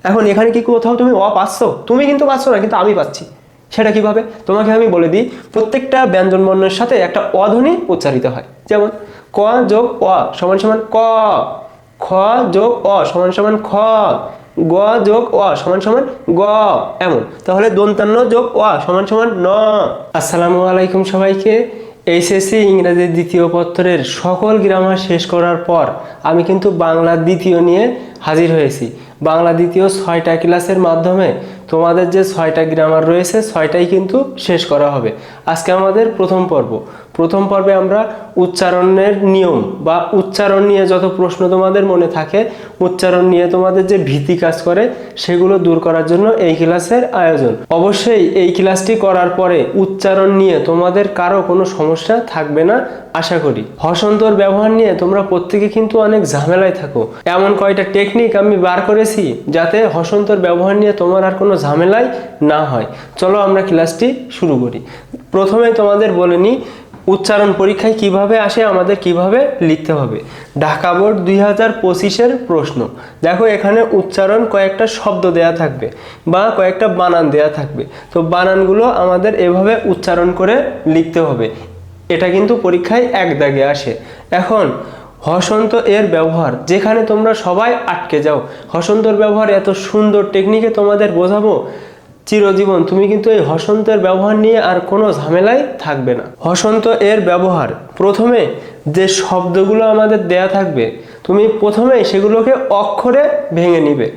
এখন এখানে কি কোথাও তুমি অ পাচ্ছ? তুমি কিন্তু পাচ্ছ না, কিন্তু আমি পাচ্ছি। সেটা কিভাবে তোমাকে আমি বলে দিই। প্রত্যেকটা ব্যঞ্জন বর্ণের সাথে একটা অ ধ্বনি উচ্চারিত হয়। যেমন ক যোগ অ সমান সমান ক, খ যোগ অ সমান সমান খ, গ যোগ অ সমান সমান গ, এমন। তাহলে দন্তান্ন যোগ অ সমান সমান ন। আসসালামু আলাইকুম সবাইকে। এইচএসসি ইংরেজি দ্বিতীয় পত্রের সকল গ্রামার শেষ করার পর আমি কিন্তু বাংলা দ্বিতীয় নিয়ে হাজির হয়েছি। বাংলা দ্বিতীয় 6টা ক্লাসের মাধ্যমে তোমাদের যে 6টা গ্রামার রয়েছে 6টাই কিন্তু শেষ করা হবে। আজকে আমাদের প্রথম পর্বে আমরা উচ্চারণের নিয়ম বা উচ্চারণ নিয়ে যত প্রশ্ন তোমাদের মনে থাকে, উচ্চারণ নিয়ে তোমাদের যে ভীতি কাজ করে, সেগুলো দূর করার জন্য এই ক্লাসের আয়োজন। অবশ্যই এই ক্লাসটি করার পরে উচ্চারণ নিয়ে তোমাদের কারো কোনো সমস্যা থাকবে না আশা করি। হসন্তর ব্যবহার নিয়ে তোমরা প্রত্যেকে কিন্তু অনেক ঝামেলায় থাকো। এমন কয়টা টেকনিক আমি বার করেছি যাতে হসন্তর ব্যবহার নিয়ে তোমার আর কোনো ঝামেলাই না হয়। চলো আমরা ক্লাসটি শুরু করি। প্রথমে তোমাদের বলে নিই উচ্চারণ পরীক্ষায় কিভাবে আসে, আমাদের কিভাবে লিখতে হবে। ঢাকা বোর্ড 2025-এর প্রশ্ন। দেখো এখানে উচ্চারণ কয়েকটা শব্দ দেয়া থাকবে বা কয়েকটা বানান দেয়া থাকবে। তো বানানগুলো আমাদের এভাবে উচ্চারণ করে লিখতে হবে। এটা কিন্তু পরীক্ষায় এক দাগে আসে। এখন হসন্ত এর ব্যবহার, যেখানে তোমরা সবাই আটকে যাও, হসন্তর ব্যবহার এত সুন্দর টেকনিকে তোমাদের বোঝাবো, চিরজীবন তুমি কিন্তু এই হসন্তের ব্যবহার নিয়ে আর কোনো ঝামেলাই থাকবে না। হসন্ত এর ব্যবহার, প্রথমে যে শব্দগুলো আমাদের দেয়া থাকবে তুমি প্রথমে সেগুলোকে অক্ষরে ভেঙে নিবে।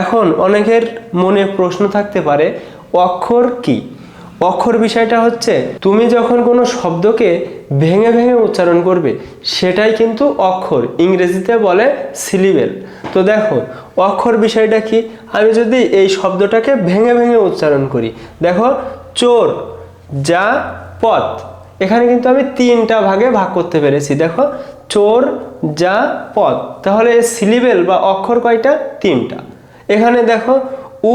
এখন অনেকের মনে প্রশ্ন থাকতে পারে অক্ষর কি? অক্ষর বিষয়টা হচ্ছে তুমি যখন কোনো শব্দকে ভেঙে ভেঙে উচ্চারণ করবে সেটাই কিন্তু অক্ষর, ইংরেজিতে বলে সিলিবেল। তো দেখো অক্ষর বিষয়টা কি, আমি যদি এই শব্দটাকে ভেঙে ভেঙে উচ্চারণ করি, দেখো চোর, যা, পথ, এখানে কিন্তু আমি 3টা ভাগে ভাগ করতে পেরেছি। দেখো চোর, যা, পথ, তাহলে সিলিবেল বা অক্ষর কয়টা? 3টা। এখানে দেখো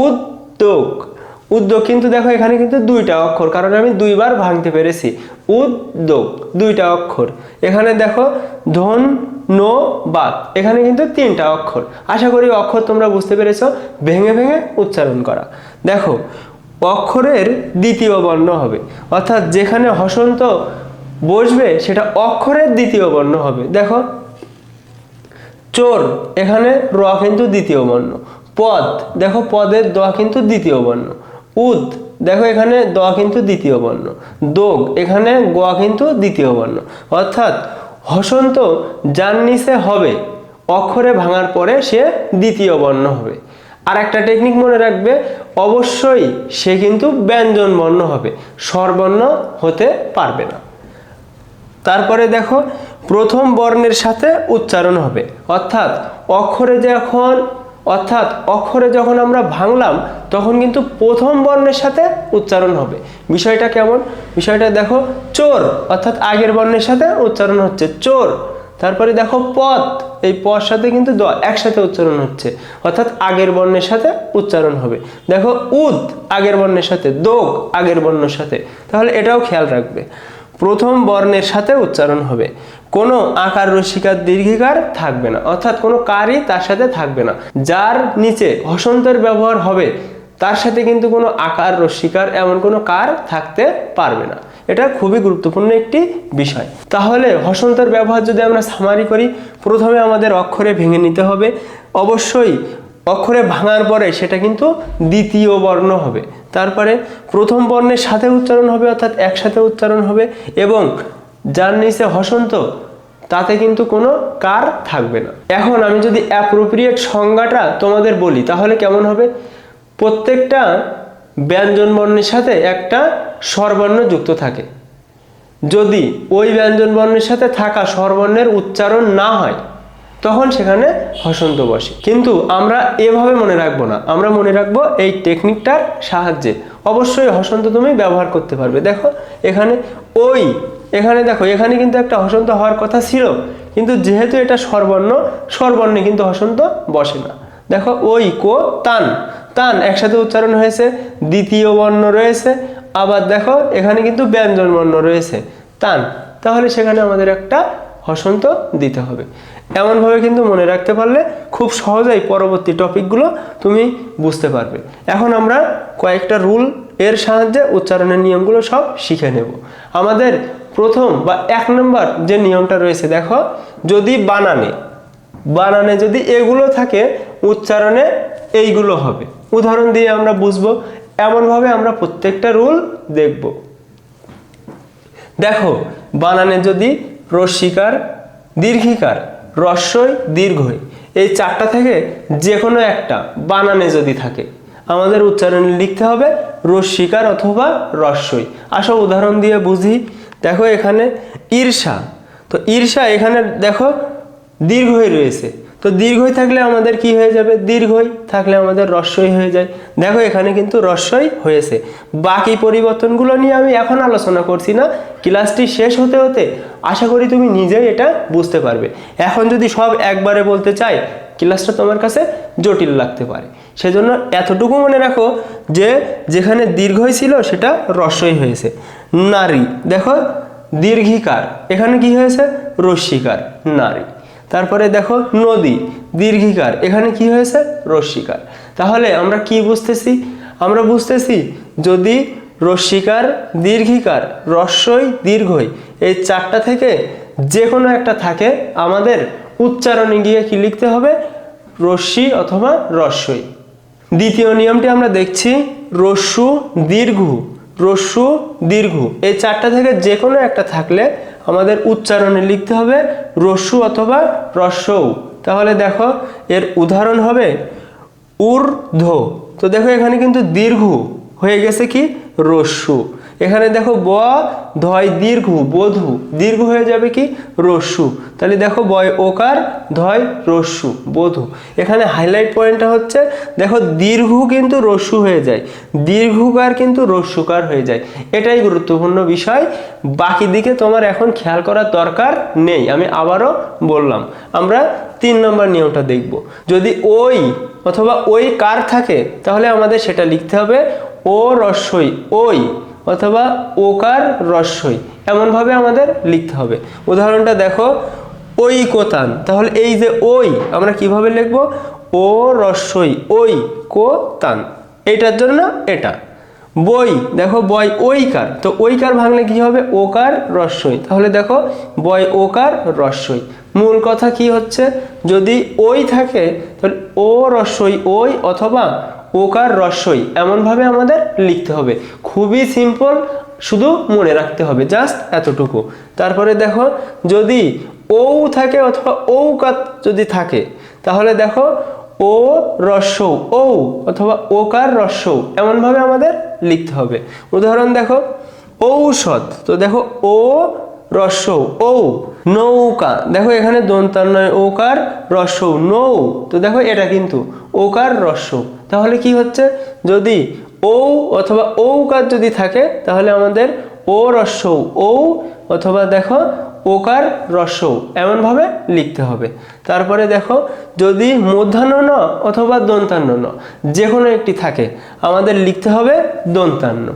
উদ্যোগ, উদ্যোগ কিন্তু দেখো এখানে কিন্তু 2টা অক্ষর, কারণ আমি 2বার ভাঙতে পেরেছি। উদ্যোগ 2টা অক্ষর। এখানে দেখো ধন্যবাদ, এখানে কিন্তু 3টা অক্ষর। আশা করি অক্ষর তোমরা বুঝতে পেরেছো, ভেঙে ভেঙে উচ্চারণ করা। দেখো অক্ষরের দ্বিতীয় বর্ণ হবে, অর্থাৎ যেখানে হসন্ত বসবে সেটা অক্ষরের দ্বিতীয় বর্ণ হবে। দেখো চোর, এখানে র কিন্তু দ্বিতীয় বর্ণ। পদ, দেখো পদের দ কিন্তু দ্বিতীয় বর্ণ। উদ, দেখো এখানে দ কিন্তু দ্বিতীয় বর্ণ। দোগ, এখানে গ কিন্তু দ্বিতীয় বর্ণ। অর্থাৎ হসন্ত যার নিচে হবে অক্ষরে ভাঙার পরে সে দ্বিতীয় বর্ণ হবে। আর একটা টেকনিক মনে রাখবে, অবশ্যই সে কিন্তু ব্যঞ্জন বর্ণ হবে, স্বরবর্ণ হতে পারবে না। তারপরে দেখো প্রথম বর্ণের সাথে উচ্চারণ হবে, অর্থাৎ অক্ষরে যখন আমরা ভাঙলাম তখন কিন্তু প্রথম বর্ণের সাথে উচ্চারণ হবে। বিষয়টা কেমন? বিষয়টা দেখো চোর, অর্থাৎ আগের বর্ণের সাথে উচ্চারণ হচ্ছে চোর। তারপরে দেখো পথ, এই পর সাথে কিন্তু দ একসাথে উচ্চারণ হচ্ছে, অর্থাৎ আগের বর্ণের সাথে উচ্চারণ হবে। দেখো উদ আগের বর্ণের সাথে, দোগ আগের বর্ণের সাথে। তাহলে এটাও খেয়াল রাখবে, প্রথম বর্ণের সাথে উচ্চারণ হবে, কোনো আকার রসিকার দীর্ঘিকার থাকবে না, অর্থাৎ কোনো কারই তার সাথে থাকবে না। যার নিচে হসন্তের ব্যবহার হবে তার সাথে কিন্তু কোনো আকার রসিকার এমন কোনো কার থাকতে পারবে না। এটা খুবই গুরুত্বপূর্ণ একটি বিষয়। তাহলে হসন্তের ব্যবহার যদি আমরা সামারি করি, প্রথমে আমাদের অক্ষরে ভেঙে নিতে হবে। অবশ্যই অক্ষরে ভাঙার পরে সেটা কিন্তু দ্বিতীয় বর্ণ হবে। তারপরে প্রথম বর্ণের সাথে উচ্চারণ হবে, অর্থাৎ একসাথে উচ্চারণ হবে, এবং যার নিচে হসন্ত তাতে কিন্তু কোনো কার থাকবে না। এখন আমি যদি অ্যাপ্রোপ্রিয়েট সংজ্ঞাটা তোমাদের বলি তাহলে কেমন হবে? প্রত্যেকটা ব্যঞ্জন বর্ণের সাথে একটা স্বরবর্ণ যুক্ত থাকে। যদি ওই ব্যঞ্জন বর্ণের সাথে থাকা স্বরবর্ণের উচ্চারণ না হয় তখন সেখানে হসন্ত বসে। কিন্তু আমরা এভাবে মনে রাখবো না, আমরা মনে রাখবো এই টেকনিকটার সাহায্যে। অবশ্যই হসন্ত তুমি ব্যবহার করতে পারবে। দেখো এখানে ওই, এখানে দেখো এখানে কিন্তু একটা হসন্ত হওয়ার কথা ছিল, কিন্তু যেহেতু এটা স্বরবর্ণ, স্বরবর্ণে কিন্তু হসন্ত বসে না। দেখো ওই কো তান, তান একসাথে উচ্চারণ হয়েছে, দ্বিতীয় বর্ণ রয়েছে, আবার দেখো এখানে কিন্তু ব্যঞ্জন বর্ণ রয়েছে তান, তাহলে সেখানে আমাদের একটা হসন্ত দিতে হবে। এমনভাবে কিন্তু মনে রাখতে পারলে খুব সহজেই পরবর্তী টপিকগুলো তুমি বুঝতে পারবে। এখন আমরা কয়েকটা রুল এর সাহায্যে উচ্চারণের নিয়মগুলো সব শিখে নেব। আমাদের প্রথম বা 1 নম্বর যে নিয়মটা রয়েছে, দেখো যদি বানানে যদি এগুলো থাকে, উচ্চারণে এইগুলো হবে। উদাহরণ দিয়ে আমরা বুঝবো, এমনভাবে আমরা প্রত্যেকটা রুল দেখব। দেখো বানানে যদি রস্যিকার, দীর্ঘিকার, রস্যই, দীর্ঘই এই 4টা থেকে যে কোনো একটা বানানে যদি থাকে, আমাদের উচ্চারণে লিখতে হবে রস্যিকার অথবা রস্যই। আসো উদাহরণ দিয়ে বুঝি। দেখো এখানে ঈর্ষা, তো ঈর্ষা এখানে দেখো দীর্ঘই রয়েছে, তো দীর্ঘই থাকলে আমাদের কি হয়ে যাবে? দীর্ঘই থাকলে আমাদের রস্যই হয়ে যায়। দেখো এখানে কিন্তু রস্যই হয়েছে। বাকি পরিবর্তনগুলো নিয়ে আমি এখন আলোচনা করছি না, ক্লাসটি শেষ হতে হতে আশা করি তুমি নিজেই এটা বুঝতে পারবে। এখন যদি সব একবারে বলতে চাই, ক্লাসটা তোমার কাছে জটিল লাগতে পারে। সেজন্য এতটুকু মনে রাখো যে যেখানে দীর্ঘই ছিল সেটা রস্যই হয়েছে। নারী, দেখো দীর্ঘিকার, এখানে কি হয়েছে? রস্যিকার, নারী। তারপরে দেখো নদী, দীর্ঘিকার, এখানে কি হয়েছে? রস্যিকার। তাহলে আমরা কি বুঝতেছি? আমরা বুঝতেছি যদি রস্যিকার, দীর্ঘিকার, রস্যই, দীর্ঘই এই 4টা থেকে যে কোনো একটা থাকে, আমাদের উচ্চারণে গিয়ে কি লিখতে হবে? রস্যি অথবা রস্যই। দ্বিতীয় নিয়মটি আমরা দেখছি, রস্যু, দীর্ঘ, রস্যু, দীর্ঘ এই 4টা থেকে যে কোনো একটা থাকলে আমাদের উচ্চারণে লিখতে হবে রস্যু অথবা রস্যৌ। তাহলে দেখো এর উদাহরণ হবে ঊর্ধ্ব, তো দেখো এখানে কিন্তু দীর্ঘ হয়ে গেছে কি? রস্যু। এখানে দেখো ব ধয় দীর্ঘ, বধূ, দীর্ঘ হয়ে যাবে কি? রস্যু। তাহলে দেখো বয় ওকার, ধয় রস্যু, বধূ। এখানে হাইলাইট পয়েন্টটা হচ্ছে দেখো দীর্ঘ কিন্তু রস্যু হয়ে যায়, দীর্ঘকার কিন্তু রস্যুকার হয়ে যায়। এটাই গুরুত্বপূর্ণ বিষয়। বাকি দিকে তোমার এখন খেয়াল করার দরকার নেই। আমি আবারও বললাম, আমরা 3 নম্বর নিয়মটা দেখব। যদি ওই অথবা ওই কার থাকে, তাহলে আমাদের সেটা লিখতে হবে ও রস্যই, ওই অথবা ওকার রস্যই, এমনভাবে আমাদের লিখতে হবে। উদাহরণটা দেখো ঐকতান, তাহলে এই যে ওই আমরা কিভাবে লিখব? ও রস্যই, ওই কোতান, এটার জন্য এটা। বই, দেখো বয় ওইকার, তো ওইকার ভাঙলে কি হবে? ওকার রস্যই, তাহলে দেখো বয় ওকার রস্যই। মূল কথা কি হচ্ছে? যদি ওই থাকে তাহলে ও রস্যই ওই অথবা ওকার রস্যই, এমনভাবে আমাদের লিখতে হবে। খুবই সিম্পল, শুধু মনে রাখতে হবে, জাস্ট এতটুকু। তারপরে দেখো যদি ও থাকে অথবা ঔকার যদি থাকে, তাহলে দেখো ও রস্যৌ, ও অথবা ওকার রস্যৌ, এমনভাবে আমাদের লিখতে হবে। উদাহরণ দেখো ঔষধ, তো দেখো ও রস্যৌ, ও। নৌকা, দেখো এখানে দন্তান্বয় ওকার রস্যৌ, নৌ, তো দেখো এটা কিন্তু ওকার রস্যৌ। তাহলে কি হচ্ছে? যদি ও অথবা ঔকার যদি থাকে, তাহলে আমাদের ও রস্যৌ, ও অথবা দেখো ওকার রস্যৌ, এমনভাবে লিখতে হবে। তারপরে দেখো যদি মূর্ধন্য ন অথবা দন্তান্ন ন যে কোনো একটি থাকে, আমাদের লিখতে হবে দন্তান্ন।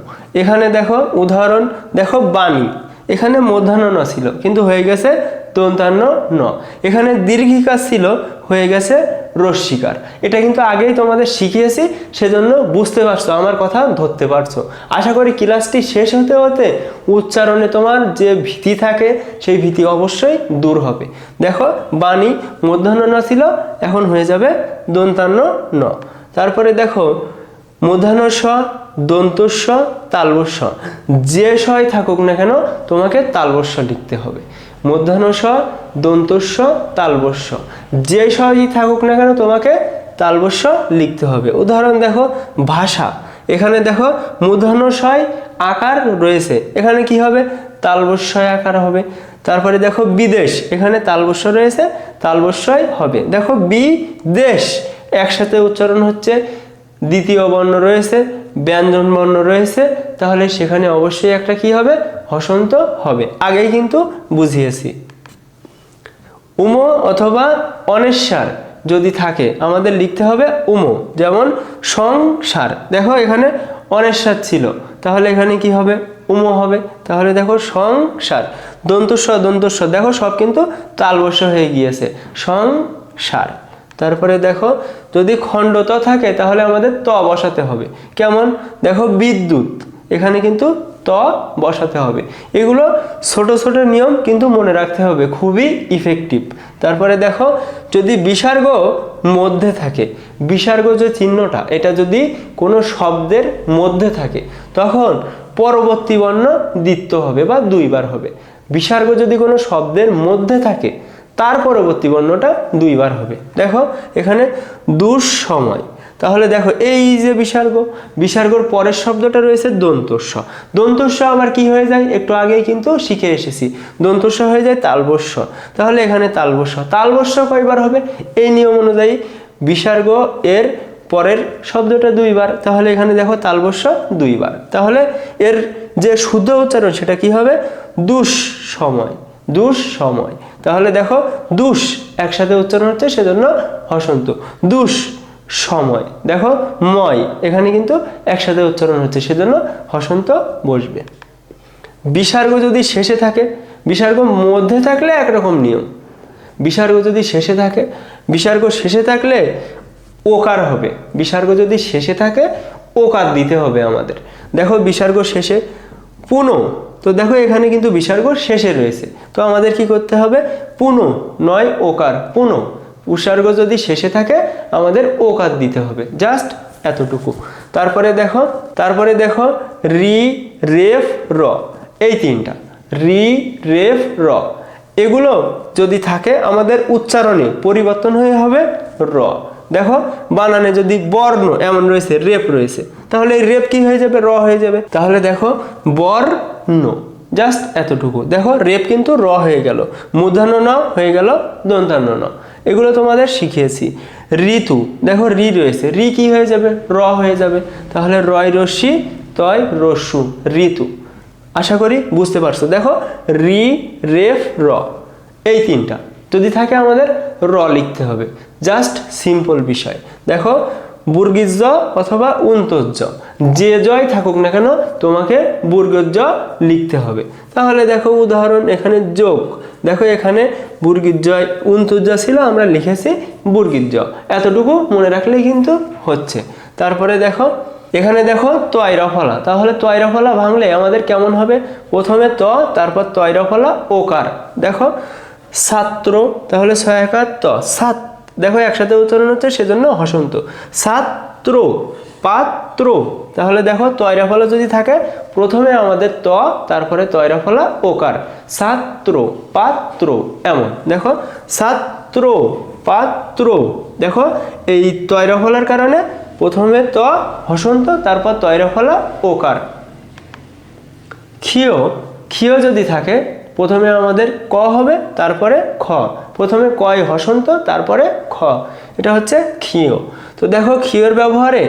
এখানে দেখো উদাহরণ, দেখো বাণী, এখানে মূর্ধন্য ন ছিল কিন্তু হয়ে গেছে দন্তান্ন ন। এখানে দীর্ঘিকার ছিল, হয়ে গেছে রস্যিকার। এটা কিন্তু আগেই তোমাদের শিখিয়েছি, সেজন্য বুঝতে পারছো, আমার কথা ধরতে পারছো। আশা করি ক্লাসটি শেষ হতে হতে উচ্চারণে তোমার যে ভীতি থাকে সেই ভীতি অবশ্যই দূর হবে। দেখো বাণী মূর্ধন্য ন ছিল, এখন হয়ে যাবে দন্তান্ন ন। তারপরে দেখো মূর্ধন্য স, দন্তস্ব, তালবস্য, যে শয় থাকুক না কেন তোমাকে তালবস্য লিখতে হবে। মূর্ধন্য স, দন্তস্ব, তালবস্য, যে শয়ই থাকুক না কেন তোমাকে তালবস্য লিখতে হবে। উদাহরণ দেখো ভাষা, এখানে দেখো মূর্ধন্য শয় আকার রয়েছে, এখানে কি হবে? তালবস্যয় আকার হবে। তারপরে দেখো বিদেশ, এখানে তালবস্য রয়েছে, তালবস্যই হবে। দেখো বিদেশ, একসাথে উচ্চারণ হচ্ছে, দ্বিতীয় বর্ণ রয়েছে, ব্যঞ্জন বর্ণ রয়েছে, তাহলে সেখানে অবশ্যই একটা কি হবে? হসন্ত হবে। আগেই কিন্তু বুঝিয়েছি। উম অথবা অনেশ্বর যদি থাকে, আমাদের লিখতে হবে উম। যেমন সংসার, দেখো এখানে অনেশ্বর ছিল, তাহলে এখানে কি হবে? উম হবে। তাহলে দেখো সংসার, দন্তস্ব দেখো সব কিন্তু তালবস্য হয়ে গিয়েছে, সংসার। তারপরে দেখো যদি খণ্ড ত থাকে তাহলে আমাদের ত বসাতে হবে। কেমন? দেখো বিদ্যুৎ, এখানে কিন্তু ত বসাতে হবে। এগুলো ছোট ছোট নিয়ম কিন্তু মনে রাখতে হবে, খুবই ইফেক্টিভ। তারপরে দেখো যদি বিসর্গ মধ্যে থাকে, বিসর্গ যে চিহ্নটা এটা যদি কোনো শব্দের মধ্যে থাকে তখন পরবর্তী বর্ণ দ্বিত্ব হবে বা দুইবার হবে। বিসর্গ যদি কোনো শব্দের মধ্যে থাকে তার পরবর্তী বর্ণটা দুইবার হবে। দেখো এখানে দুঃসময়, তাহলে দেখো এই যে বিসর্গ, বিসর্গর পরের শব্দটা রয়েছে দন্তস্ব, দন্তস্ব আবার কি হয়ে যায় একটু আগেই কিন্তু শিখে এসেছি, দন্তস্ব হয়ে যায় তালবস্য। তাহলে এখানে তালবস্য, তালবস্য কয়বার হবে? এই নিয়ম অনুযায়ী বিসর্গ এর পরের শব্দটা দুইবার, তাহলে এখানে দেখো তালবস্য দুইবার। তাহলে এর যে শুদ্ধ উচ্চারণ সেটা কি হবে? দুঃসময়, দুঃসময়। তাহলে দেখো দুষ একসাথে উচ্চারণ হচ্ছে সেজন্য হসন্ত, দুষ সময়। দেখো ময় এখানে কিন্তু একসাথে উচ্চারণ হচ্ছে সেজন্য হসন্ত বসবে। বিসর্গ যদি শেষে থাকে, বিসর্গ মধ্যে থাকলে একরকম নিয়ম, বিসর্গ যদি শেষে থাকে, বিসর্গ শেষে থাকলে ওকার হবে, বিসর্গ যদি শেষে থাকে ওকার দিতে হবে আমাদের। দেখো বিসর্গ শেষে পুনো, তো দেখো এখানে কিন্তু বিসর্গ শেষে রয়েছে, তো আমাদের কি করতে হবে? পুনো নয় ওকার, পুনো। উপসর্গ যদি শেষে থাকে আমাদের ওকার দিতে হবে, জাস্ট এতটুকু। তারপরে দেখো রি রেফ র, এই তিনটা রি রেফ র, এগুলো যদি থাকে আমাদের উচ্চারণে পরিবর্তন হয়ে হবে র। দেখো বানানে যদি বর্ণ এমন রয়েছে, রেপ রয়েছে, তাহলে এই রেপ কি হয়ে যাবে? র হয়ে যাবে। তাহলে দেখো বর্ণ, জাস্ট এতটুকু। দেখো রেপ কিন্তু র হয়ে গেল, মূর্ধন্য ন হয়ে গেল দন্তান্ন ন, এগুলো তোমাদের শিখিয়েছি। ঋতু, দেখো রি রয়েছে, রি কি হয়ে যাবে? র হয়ে যাবে। তাহলে রয় রস্যি তয় রস্যু, ঋতু। আশা করি বুঝতে পারছো। দেখো রি রেফ র, এই তিনটা যদি থাকে আমাদের র লিখতে হবে, জাস্ট সিম্পল বিষয়। দেখো বুর্গিজ জ অথবা উন্তজ জ, যে জয় থাকুক না কেন তোমাকে বুর্গজ জ লিখতে হবে। তাহলে দেখো উদাহরণ, এখানে যোগ, দেখো এখানে বুর্গিজ জয় উন্তজ জ ছিল, আমরা লিখেছি বুর্গিজ জ, এতটুকু মনে রাখলেই কিন্তু হচ্ছে। তারপরে দেখো এখানে দেখো তয়রা ফলা, তাহলে তয়রা ফলা ভাঙলে আমাদের কেমন হবে? প্রথমে ত, তারপর তয়রা ফলা ওকার। দেখো ছাত্র, তাহলে ছয়াকার ত, সাত, দেখো একসাথে উচ্চারণ হচ্ছে সেজন্য হসন্ত, ছাত্র। পাত্র, তাহলে দেখো তয়রা ফলা যদি থাকে প্রথমে আমাদের ত, তারপরে তয়রা ফলা ওকার, ছাত্র পাত্র, এমন। দেখো ছাত্র পাত্র, দেখো এই তয়রা ফলার কারণে প্রথমে ত হসন্ত, তারপর তয়রা ফলা ওকার। ক্ষীয়, ক্ষীয় যদি থাকে প্রথমে আমাদের ক হবে, তারপরে খ, প্রথমে কয় হসন্ত তারপরে খ, এটা হচ্ছে ক্ষীয়। তো দেখো ক্ষীয়র ব্যবহারে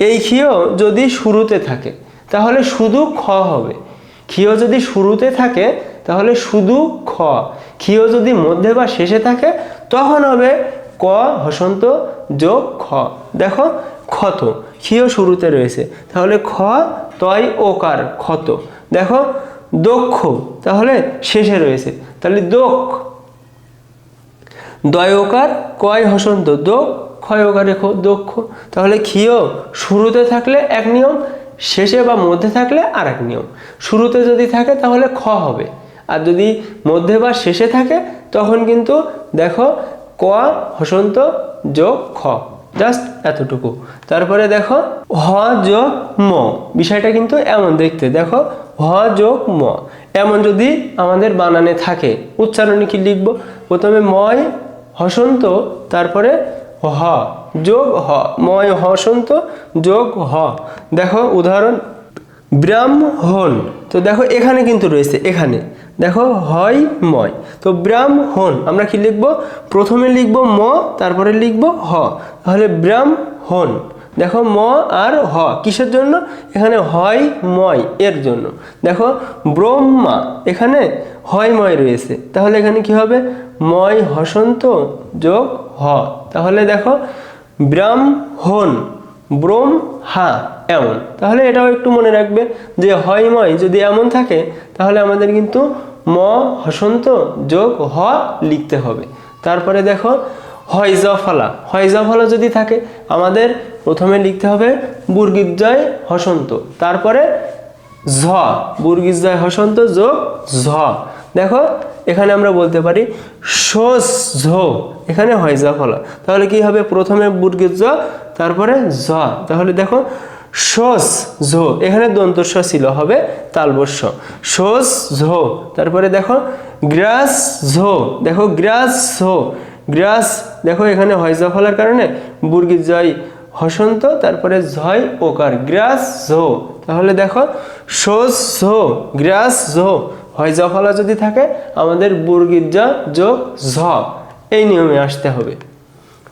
এই ক্ষীয় যদি শুরুতে থাকে তাহলে শুধু খ হবে, ক্ষীয় যদি শুরুতে থাকে তাহলে শুধু খ, ক্ষীয় যদি মধ্যে বা শেষে থাকে তখন হবে ক হসন্ত যোগ খ। দেখো ক্ষত, ক্ষীয় শুরুতে রয়েছে তাহলে খ তয় ওকার ক্ষত। দেখো দক্ষ, তাহলে শেষে রয়েছে, তাহলে দক্ষ, দয় ওকার কয় হসন্ত দোক, ক্ষয় ওকার রেখো দক্ষ। তাহলে ক্ষীয় শুরুতে থাকলে এক নিয়ম, শেষে বা মধ্যে থাকলে আর এক নিয়ম। শুরুতে যদি থাকে তাহলে খ হবে, আর যদি মধ্যে বা শেষে থাকে তখন কিন্তু দেখো ক হসন্ত যোগ খ, জাস্ট এতটুকু। তারপরে দেখো হ যোগ ম, বিষয়টা কিন্তু এমন দেখতে, দেখো হ যোগ ম এমন যদি আমাদের বানানে থাকে উচ্চারণে কি লিখবো? প্রথমে ময় হসন্ত, তারপরে হ যোগ হ, ময় হসন্ত যোগ হ। দেখো উদাহরণ ব্রাহ্মণ, তো দেখো এখানে কিন্তু রয়েছে, এখানে দেখো হয় ময়, তো ব্রাহ্মণ আমরা কি লিখবো? প্রথমে লিখবো ম, তারপরে লিখবো হ, তাহলে ব্রাহ্মণ। দেখো ম আর হ কিসের জন্য? এখানে হয় ময় এর জন্য। দেখো ব্রহ্মা, এখানে হয় ময় রয়েছে, তাহলে এখানে কি হবে? ময় হসন্ত যোগ হ, তাহলে দেখো ব্রাহ্মণ ব্রহ্মা এমন। তাহলে এটাও একটু মনে রাখবে যে হয়ময় যদি এমন থাকে তাহলে আমাদের কিন্তু ম হসন্ত যোগ হ লিখতে হবে। তারপরে দেখো হয়জফলা, হয়জফলা যদি থাকে আমাদের প্রথমে লিখতে হবে বর্গীয় হসন্ত, তারপরে ঝ, বর্গীয় হসন্ত যোগ ঝ। দেখো এখানে আমরা বলতে পারি সোজ ঝো, এখানে হয়জফলা, তাহলে কি হবে প্রথমে বর্গীয় জ তারপরে ঝ। তাহলে দেখো সোজ ঝো, এখানে দন্তস্ব ছিল হবে তালবস্য, সোজ ঝো। তারপরে দেখো গ্রাস ঝো, দেখো গ্রাস ঝো, গ্রাস, দেখো এখানে হয়জফলার কারণে বর্গীয় হসন্ত তারপরে ঝয় ওকার, গ্রাস ঝো। তাহলে দেখো সোজ ঝো, গ্রাস ঝো। হয়জফলা যদি থাকে আমাদের বর্গীয় যোগ ঝ, এই নিয়মে আসতে হবে।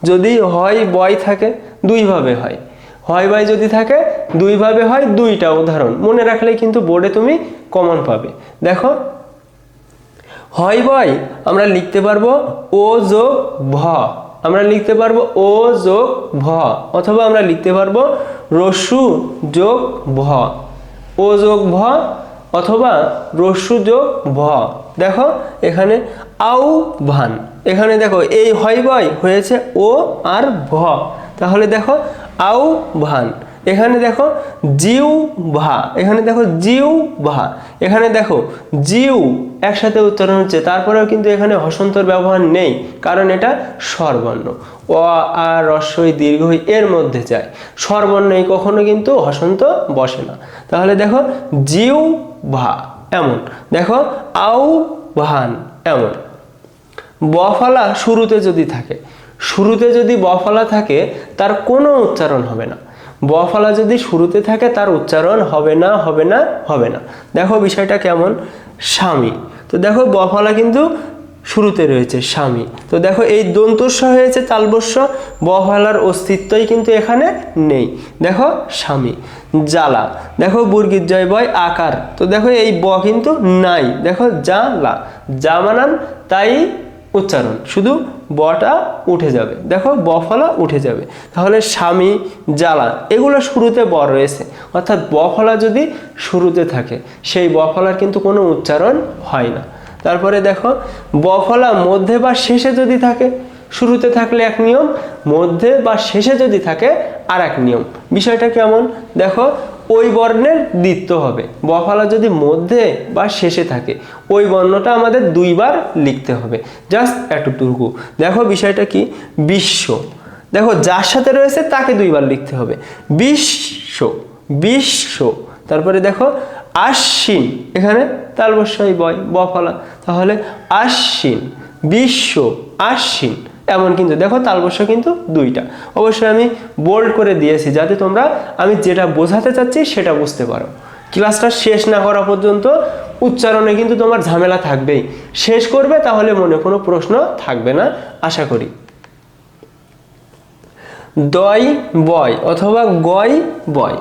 যদি হয় বয় থাকে দুইভাবে হয়, হয় বয় যদি থাকে দুইভাবে হয়। দুইটা উদাহরণ মনে রাখলে কিন্তু বোর্ডে তুমি কমন পাবে। দেখো হয় বয় আমরা লিখতে পারবো ও যোগ ভ, আমরা লিখতে পারবো ও যোগ ভ, অথবা আমরা লিখতে পারবো রস্যু যোগ ভ, ও যোগ ভ অথবা রস্যু যোগ ভ। দেখো এখানে আউ ভান, এখানে দেখো এই হয় বয় হয়েছে ও আর ভ, তাহলে দেখো আউ ভান। এখানে দেখো জিউ ভা, এখানে দেখো জিউ ভা, এখানে দেখো জিউ একসাথে উচ্চারণ হচ্ছে, তারপরেও কিন্তু এখানে হসন্তর ব্যবহার নেই, কারণ এটা স্বরবর্ণ। অ আ হ্রস্বই দীর্ঘই এর মধ্যে যায়, স্বরবর্ণে কখনো কিন্তু হসন্ত বসে না। তাহলে দেখো জিউ ভা এমন, দেখো আউ ভান এমন। বফলা শুরুতে যদি থাকে, শুরুতে যদি বফলা থাকে তার কোনো উচ্চারণ হবে না। বফলা যদি শুরুতে থাকে তার উচ্চারণ হবে না, হবে না, হবে না। দেখো বিষয়টা কেমন, স্বামী, তো দেখো বফলা কিন্তু শুরুতে রয়েছে স্বামী, তো দেখো এই দন্তস্ব হয়েছে তালবস্য, বফলার অস্তিত্বই কিন্তু এখানে নেই। দেখো স্বামী। জ্বালা, দেখো বর্গীয় বয় আকার, তো দেখো এই ব কিন্তু নাই, দেখো জ্বালা, যা মানান তাই উচ্চারণ, শুধু বটা উঠে যাবে, দেখো বফলা উঠে যাবে। তাহলে স্বামী, জ্বালা এগুলো শুরুতে ব রয়েছে, অর্থাৎ বফলা যদি শুরুতে থাকে সেই বফলার কিন্তু কোনো উচ্চারণ হয় না। তারপরে দেখো বফলা মধ্যে বা শেষে যদি থাকে, শুরুতে থাকলে এক নিয়ম, মধ্যে বা শেষে যদি থাকে আর এক নিয়ম। বিষয়টা কেমন, দেখো ওই বর্ণের দ্বিত্ব হবে, বফলা যদি মধ্যে বা শেষে থাকে ওই বর্ণটা আমাদের দুইবার লিখতে হবে, জাস্ট এতটুকু। দেখো বিষয়টা কি, বিশ্ব, দেখো যার সাথে রয়েছে তাকে দুইবার লিখতে হবে, বিশ্ব, বিশ্ব। তারপরে দেখো আশ্বিন, এখানে তালবস্যই বয় বফলা, তাহলে আশ্বিন, বিশ্ব, আশ্বিন এমন। কিন্তু দেখো তালবস্য কিন্তু দুইটা, অবশ্যই আমি বোল্ড করে দিয়েছি যাতে তোমরা আমি যেটা বোঝাতে চাচ্ছি সেটা বুঝতে পারো। ক্লাসটা শেষ না করা পর্যন্ত উচ্চারণে কিন্তু তোমার ঝামেলা থাকবেই, শেষ করবে তাহলে মনে কোনো প্রশ্ন থাকবে না আশা করি। দয় বয় অথবা গয় বয়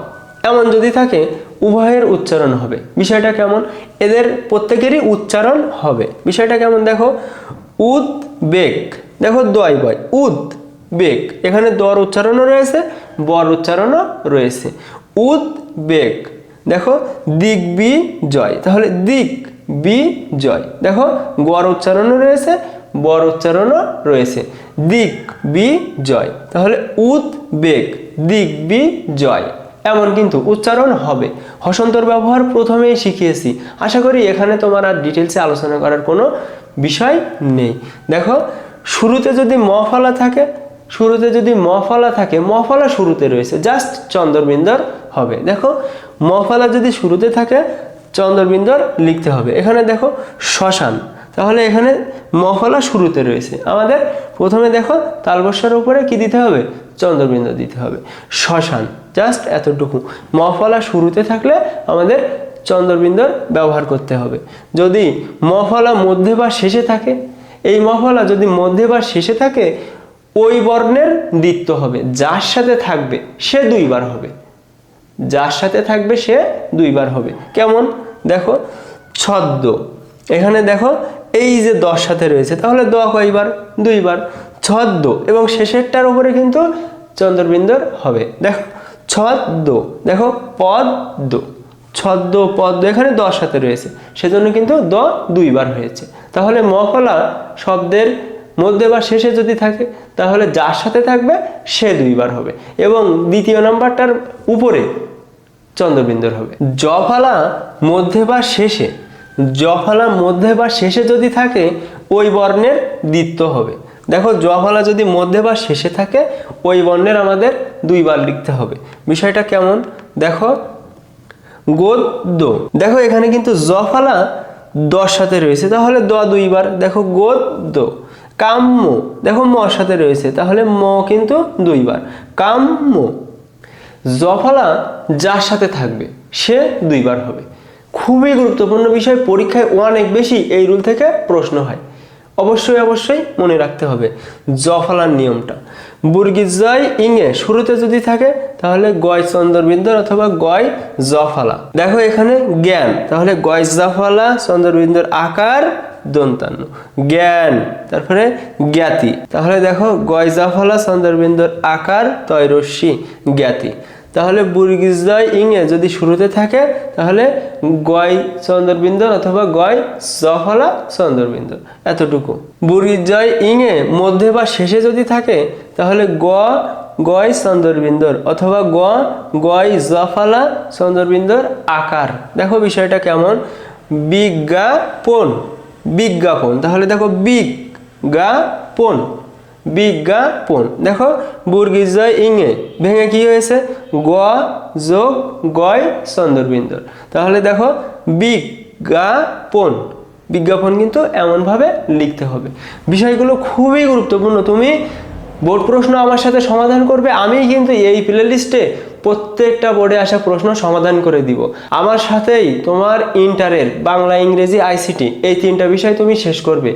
এমন যদি থাকে উভয়ের উচ্চারণ হবে। বিষয়টা কেমন, এদের প্রত্যেকেরই উচ্চারণ হবে। বিষয়টা কেমন, দেখো উদ্বেগ, দেখো দয় বয় উদ্বেগ, এখানে দর উচ্চারণও রয়েছে বর উচ্চারণও রয়েছে, উদ্বেগ। দেখো দিগ্বিজয়, তাহলে দিগ্বিজয়, দেখো গর উচ্চারণও রয়েছে বর উচ্চারণও রয়েছে, দিগ্বিজয়। তাহলে উদ্বেগ, দিগ্বিজয় এমন কিন্তু উচ্চারণ হবে। হসন্তর ব্যবহার প্রথমেই শিখিয়েছি, আশা করি এখানে তোমার আর ডিটেলসে আলোচনা করার কোনো বিষয় নেই। দেখো শুরুতে যদি মফলা থাকে, শুরুতে যদি মফলা থাকে, মফলা শুরুতে রয়েছে, জাস্ট চন্দ্রবিন্দর হবে। দেখো মফলা যদি শুরুতে থাকে চন্দ্রবিন্দর লিখতে হবে। এখানে দেখো শ্মশান, তাহলে এখানে মফলা শুরুতে রয়েছে, আমাদের প্রথমে দেখো তালবস্যের উপরে কি দিতে হবে, চন্দ্রবিন্দু দিতে হবে। শ্মশান, জাস্ট এতটুকু। মফলা শুরুতে থাকলে আমাদের চন্দ্রবিন্দুর ব্যবহার করতে হবে। যদি মফলা মধ্যে বা শেষে থাকে, এই মফলা যদি মধ্যে বা শেষে থাকে ওই বর্ণের দ্বিত্ব হবে, যার সাথে থাকবে সে দুইবার হবে, যার সাথে থাকবে সে দুইবার হবে। কেমন, দেখো ছদ্ম, এখানে দেখো এই যে দর সাথে রয়েছে, তাহলে দ কয়বার, দুইবার। ছদ্ম এবং শেষেরটার উপরে কিন্তু চন্দ্রবিন্দুর হবে। দেখো ছদ্ম, দেখো পদ্ম, ছদ্ম পদ্ম এখানে দর সাথে রয়েছে, সেজন্য কিন্তু দ দুইবার হয়েছে। তাহলে মফলা শব্দের মধ্যে বা শেষে যদি থাকে তাহলে যার সাথে থাকবে সে দুইবার হবে, এবং দ্বিতীয় নাম্বারটার উপরে চন্দ্রবিন্দুর হবে। জফলা মধ্যে বা শেষে, জফলা মধ্যে বা শেষে যদি থাকে ওই বর্ণের দ্বিত্ব হবে। দেখো জফলা যদি মধ্যে বা শেষে থাকে ওই বর্ণের আমাদের দুইবার লিখতে হবে। বিষয়টা কেমন দেখো, গদ্য, দেখো এখানে কিন্তু জফলা দর সাথে রয়েছে তাহলে দ দুইবার, দেখো গদ্য। কাম্য, দেখো মর সাথে রয়েছে তাহলে ম কিন্তু দুইবার, কাম্য। জফলা যার সাথে থাকবে সে দুইবার হবে। খুবই গুরুত্বপূর্ণ বিষয়, পরীক্ষায় অনেক বেশি এই রুল থেকে প্রশ্ন হয়, অবশ্যই অবশ্যই মনে রাখতে হবে জফলার নিয়মটা। বুর্গিজয় ইংয়ে শুরুতে যদি থাকে তাহলে গয় চন্দ্রবিন্দুর অথবা গয় জফলা। দেখো এখানে জ্ঞান, তাহলে গয় জফলা চন্দ্রবিন্দুর আকার দন্তান্ন, জ্ঞান। তারপরে জ্ঞাতি, তাহলে দেখো গয় জফলা চন্দ্রবিন্দুর আকার তৈরস্যি জ্ঞাতি। তাহলে বুর্গিজয় ইংয়ে যদি শুরুতে থাকে তাহলে গয় চন্দ্রবিন্দু অথবা গয় জফলা চন্দ্রবিন্দু, এতটুকু। বুর্গিজয় ইংয়ে মধ্যে বা শেষে যদি থাকে তাহলে গয় চন্দ্রবিন্দুর অথবা গয় জফলা চন্দ্রবিন্দুর আকার। দেখো বিষয়টা কেমন, বিজ্ঞাপন, বিজ্ঞাপন। তাহলে দেখো বিজ্ঞাপন, বিজ্ঞাপন। দেখো বুর্গিজয় ইংয়ে ভেঙে কি হয়েছে, গ যোগ গয় চন্দ্রবিন্দুর, তাহলে দেখো বিজ্ঞাপন, বিজ্ঞাপন কিন্তু এমনভাবে লিখতে হবে। বিষয়গুলো খুবই গুরুত্বপূর্ণ, তুমি বোর্ড প্রশ্ন আমার সাথে সমাধান করবে, আমি কিন্তু এই প্লেলিস্টে প্রত্যেকটা বোর্ডে আসা প্রশ্ন সমাধান করে দিব। আমার সাথেই তোমার ইন্টারের বাংলা ইংরেজি আইসিটি এই তিনটা বিষয় তুমি শেষ করবে।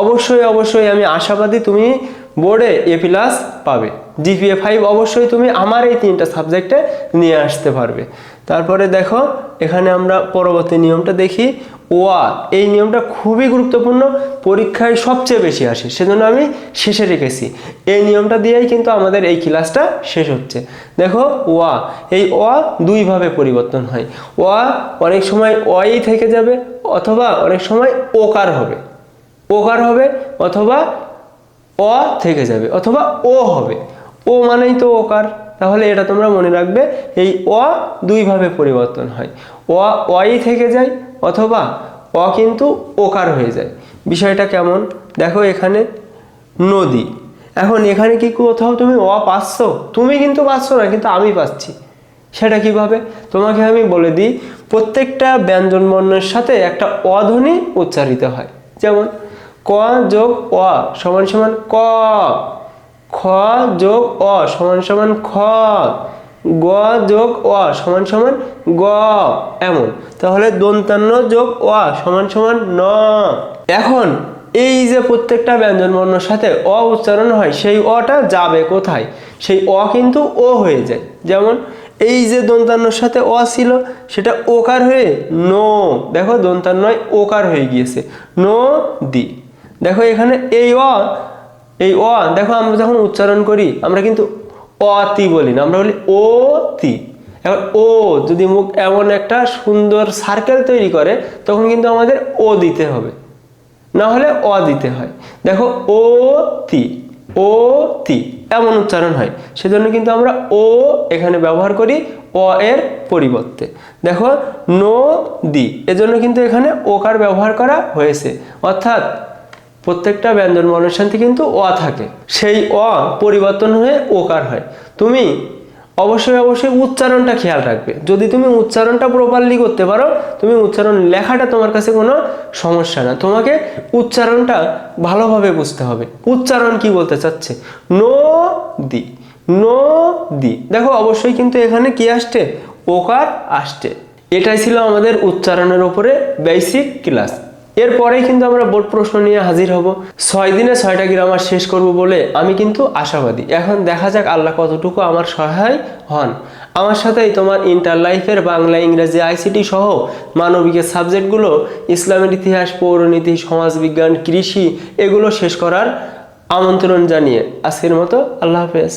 অবশ্যই অবশ্যই আমি আশাবাদী তুমি বোর্ডে এ প্লাস পাবে, জিপিএ 5 অবশ্যই তুমি আমার এই তিনটা সাবজেক্টে নিয়ে আসতে পারবে। তারপরে দেখো এখানে আমরা পরবর্তী নিয়মটা দেখি, ওয়া। এই নিয়মটা খুবই গুরুত্বপূর্ণ, পরীক্ষায় সবচেয়ে বেশি আসে, সেজন্য আমি শেষে রেখেছি। এই নিয়মটা দিয়েই কিন্তু আমাদের এই ক্লাসটা শেষ হচ্ছে। দেখো ওয়া, এই ওয়া দুইভাবে পরিবর্তন হয়। ওয়া অনেক সময় ওয়াই থেকে যাবে, অথবা অনেক সময় ওকার হবে, ওকার হবে, অথবা অ থেকে যাবে, অথবা ও হবে। ও মানেই তো ওকার, তাহলে এটা তোমরা মনে রাখবে, এই অ দুইভাবে পরিবর্তন হয়। অই থেকে যায় অথবা অ কিন্তু ওকার হয়ে যায়। বিষয়টা কেমন দেখো, এখানে নদী। এখন এখানে কি কোথাও তুমি অ পাচ্ছ? তুমি কিন্তু পাচ্ছ না, কিন্তু আমি পাচ্ছি। সেটা কিভাবে তোমাকে আমি বলে দিই, প্রত্যেকটা ব্যঞ্জন বর্ণের সাথে একটা অধ্বনি উচ্চারিত হয়। যেমন ক যোগ অ সমান সমান ক, খ যোগ অ সমান সমান খ, গ যোগ অ সমান সমান গ, এমন। তাহলে দন্তান্ন যোগ অ সমান সমান ন। এখন এই যে প্রত্যেকটা ব্যঞ্জন বর্ণের সাথে অ উচ্চারণ হয়, সেই অটা যাবে কোথায়? সেই অ কিন্তু ও হয়ে যায়। যেমন এই যে দন্তান্নর সাথে অ ছিল, সেটা ওকার হয়ে নো, দেখো দন্তান্নয় ওকার হয়ে গিয়েছে, নদী। দেখো এখানে এই অ দেখো আমরা যখন উচ্চারণ করি আমরা কিন্তু অতি বলি না, আমরা বলি ও তি। এখন ও যদি মুখ এমন একটা সুন্দর সার্কেল তৈরি করে তখন কিন্তু আমাদের ও দিতে হবে, না হলে অ দিতে হয়। দেখো ও তি, ও তি এমন উচ্চারণ হয়, সেজন্য কিন্তু আমরা ও এখানে ব্যবহার করি অ এর পরিবর্তে। দেখো নদী, এজন্য কিন্তু এখানে ওকার ব্যবহার করা হয়েছে, অর্থাৎ প্রত্যেকটা ব্যঞ্জন বর্ণের সাথে কিন্তু অ থাকে, সেই অ পরিবর্তন হয়ে ওকার হয়। তুমি অবশ্যই অবশ্যই উচ্চারণটা খেয়াল রাখবে। যদি তুমি উচ্চারণটা প্রপারলি করতে পারো, তুমি উচ্চারণ লেখাটা তোমার কাছে কোনো সমস্যা না, তোমাকে উচ্চারণটা ভালোভাবে বুঝতে হবে। উচ্চারণ কি বলতে চাচ্ছে, নদী, নদী। দেখো অবশ্যই কিন্তু এখানে কি আসছে, ওকার আসছে। এটাই ছিল আমাদের উচ্চারণের উপরে বেসিক ক্লাস। এরপরেই কিন্তু আমরা বোর্ড প্রশ্ন নিয়ে হাজির হব। 6 দিনে 6টা গ্রামার শেষ করব বলে আমি কিন্তু আশাবাদী। এখন দেখা যাক আল্লাহ কতটুকু আমার সহায় হন। আমার সাথেই তোমার ইন্টার লাইফের বাংলা ইংরেজি আইসিটি সহ মানবিকের সাবজেক্টগুলো, ইসলামের ইতিহাস, পৌরনীতি, সমাজবিজ্ঞান, কৃষি এগুলো শেষ করার আমন্ত্রণ জানিয়ে আজকের মতো আল্লাহ হাফেজ।